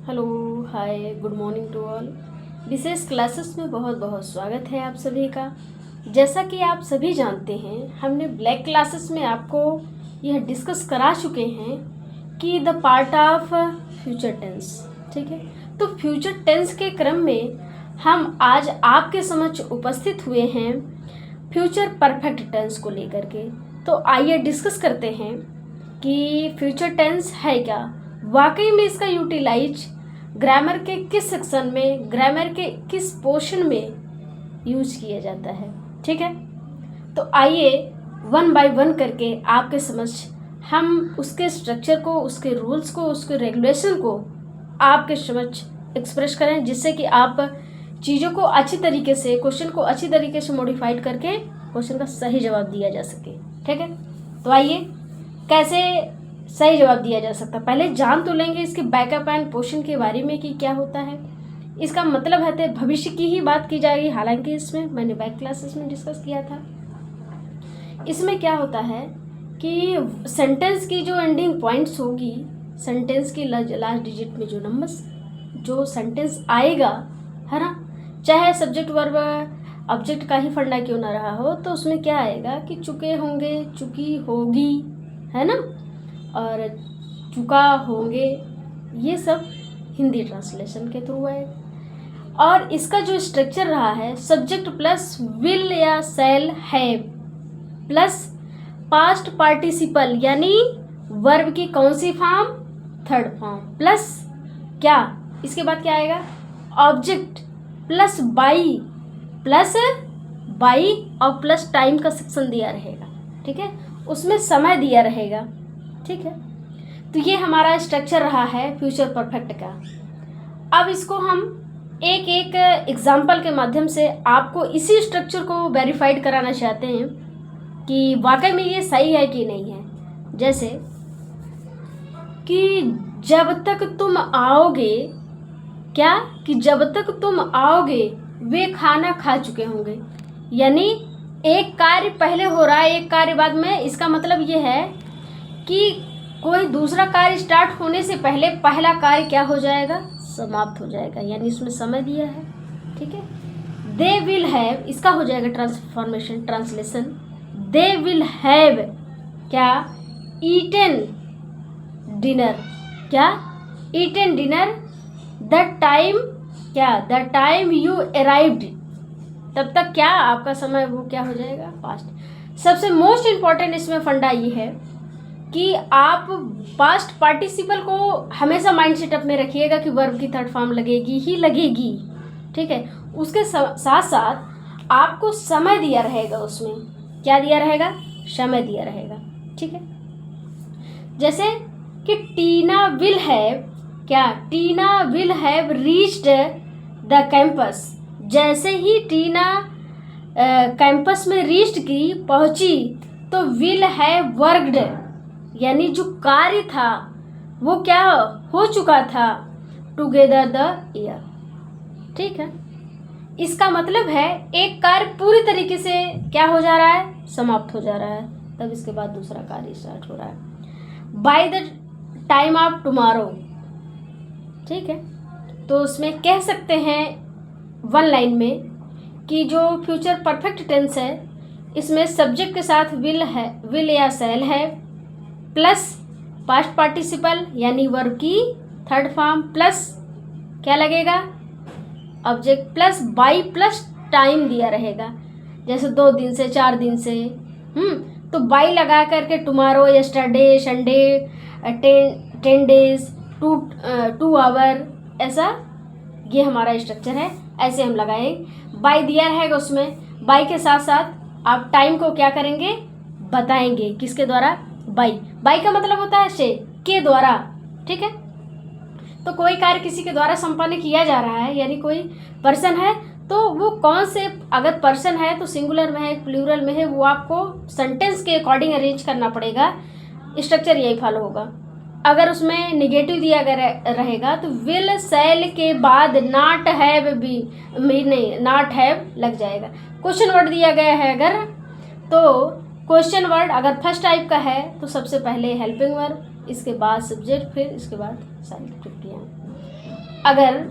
Hello, hi, good morning to all. विशेष classes में बहुत बहुत स्वागत है आप सभी का। जैसा कि आप सभी जानते हैं, हमने ब्लैक क्लासेस में आपको यह डिस्कस करा चुके हैं कि the part of future tense. ठीक है, तो फ्यूचर टेंस के क्रम में हम आज आपके समक्ष उपस्थित हुए हैं फ्यूचर परफेक्ट टेंस को लेकर के। तो आइए डिस्कस करते हैं कि फ्यूचर टेंस है क्या, वाकई में इसका यूटिलाइज ग्रामर के किस सेक्शन में, ग्रामर के किस पोर्शन में यूज किया जाता है। ठीक है, तो आइए वन बाय वन करके आपके समक्ष हम उसके स्ट्रक्चर को, उसके रूल्स को, उसके रेगुलेशन को आपके समक्ष एक्सप्रेस करें, जिससे कि आप चीज़ों को अच्छी तरीके से, क्वेश्चन को अच्छी तरीके से मॉडिफाइड करके क्वेश्चन का सही जवाब दिया जा सके। ठीक है, तो आइए कैसे सही जवाब दिया जा सकता है, पहले जान तो लेंगे इसके बैकअप एंड पोर्शन के बारे में कि क्या होता है। इसका मतलब है तो भविष्य की ही बात की जाएगी, हालांकि इसमें मैंने बैक क्लासेस में डिस्कस किया था। इसमें क्या होता है कि सेंटेंस की जो एंडिंग पॉइंट्स होगी, सेंटेंस की लास्ट डिजिट में जो नंबर्स, जो सेंटेंस आएगा, है ना, चाहे सब्जेक्ट वर्ब ऑब्जेक्ट का ही फंडा क्यों ना रहा हो, तो उसमें क्या आएगा कि चुके होंगे, चुकी होगी, है ना, और चुका होंगे, ये सब हिंदी ट्रांसलेशन के थ्रू है। और इसका जो स्ट्रक्चर रहा है, सब्जेक्ट प्लस विल या shall have plus past participle यानी वर्ब की कौन सी फॉर्म, थर्ड फॉर्म, प्लस क्या, इसके बाद क्या आएगा, ऑब्जेक्ट प्लस बाई और प्लस टाइम का सेक्शन दिया रहेगा। ठीक है, उसमें समय दिया रहेगा। ठीक है, तो ये हमारा स्ट्रक्चर रहा है फ्यूचर परफेक्ट का। अब इसको हम एक एक एग्जाम्पल के माध्यम से आपको इसी स्ट्रक्चर को वेरीफाइड कराना चाहते हैं कि वाकई में ये सही है कि नहीं है। जैसे कि जब तक तुम आओगे, क्या, कि जब तक तुम आओगे वे खाना खा चुके होंगे, यानी एक कार्य पहले हो रहा है, एक कार्य बाद में। इसका मतलब ये है कि कोई दूसरा कार्य स्टार्ट होने से पहले पहला कार्य क्या हो जाएगा, समाप्त हो जाएगा, यानी इसमें समय दिया है। ठीक है, दे विल हैव, इसका हो जाएगा transformation, translation, they will have क्या, ईटन डिनर, क्या, ईटन डिनर द टाइम, क्या, द टाइम यू अराइव्ड, तब तक क्या आपका समय वो क्या हो जाएगा, पास्ट। सबसे मोस्ट इम्पॉर्टेंट इसमें फंडा ये है कि आप पास्ट पार्टिसिपल को हमेशा माइंड सेटअप में रखिएगा कि वर्ब की थर्ड फॉर्म लगेगी ही लगेगी। ठीक है, उसके साथ साथ आपको समय दिया रहेगा, उसमें क्या दिया रहेगा, समय दिया रहेगा। ठीक है, जैसे कि टीना विल हैव, क्या, Tina will have reached the campus, जैसे ही टीना कैंपस में रीच्ड की, पहुंची, तो विल हैव वर्कड, यानी जो कार्य था वो क्या हो चुका था, टुगेदर द ईयर। ठीक है, इसका मतलब है एक कार्य पूरी तरीके से क्या हो जा रहा है, समाप्त हो जा रहा है, तब इसके बाद दूसरा कार्य स्टार्ट हो रहा है। By the time of tomorrow, ठीक है, तो उसमें कह सकते हैं वन लाइन में कि जो फ्यूचर परफेक्ट टेंस है, इसमें सब्जेक्ट के साथ विल है, विल या शैल है, प्लस पास्ट पार्टिसिपल यानी वर्ब की थर्ड फॉर्म, प्लस क्या लगेगा, object, plus by plus time दिया रहेगा, जैसे 2 दिन से, 4 दिन से, तो बाई लगा करके tomorrow, yesterday, Sunday, 10 days, 2 hour, ऐसा ये हमारा स्ट्रक्चर है। ऐसे हम लगाएंगे, बाई दिया रहेगा, उसमें बाई के साथ साथ आप टाइम को क्या करेंगे, बताएंगे, किसके द्वारा, बाई का मतलब होता है से, के द्वारा। ठीक है, तो कोई कार्य किसी के द्वारा संपन्न किया जा रहा है, यानी कोई पर्सन है, तो वो कौन से, अगर पर्सन है तो सिंगुलर में है, प्लूरल में है, वो आपको सेंटेंस के अकॉर्डिंग अरेंज करना पड़ेगा। स्ट्रक्चर यही फॉलो होगा। अगर उसमें निगेटिव दिया गया रहेगा तो विल शैल के बाद नॉट हैव भी नहीं, नॉट हैव लग जाएगा। क्वेश्चन वर्ड दिया गया है अगर, तो क्वेश्चन वर्ड अगर फर्स्ट टाइप का है तो सबसे पहले हेल्पिंग वर्ब, इसके बाद सब्जेक्ट, फिर इसके बाद सारी प्रक्रिया। अगर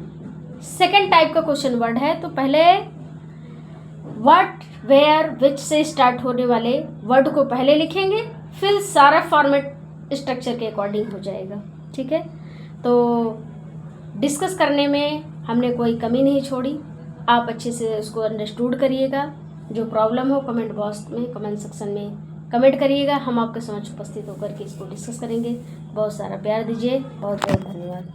सेकंड टाइप का क्वेश्चन वर्ड है तो पहले व्हाट, वेयर, विच से स्टार्ट होने वाले वर्ड को पहले लिखेंगे, फिर सारा फॉर्मेट स्ट्रक्चर के अकॉर्डिंग हो जाएगा। ठीक है, तो डिस्कस करने में हमने कोई कमी नहीं छोड़ी। आप अच्छे से उसको अंडरस्टूड करिएगा। जो प्रॉब्लम हो कमेंट बॉक्स में, कमेंट सेक्शन में कमेंट करिएगा। हम आपके समक्ष उपस्थित होकर के इसको डिस्कस करेंगे। बहुत सारा प्यार दीजिए। बहुत बहुत धन्यवाद।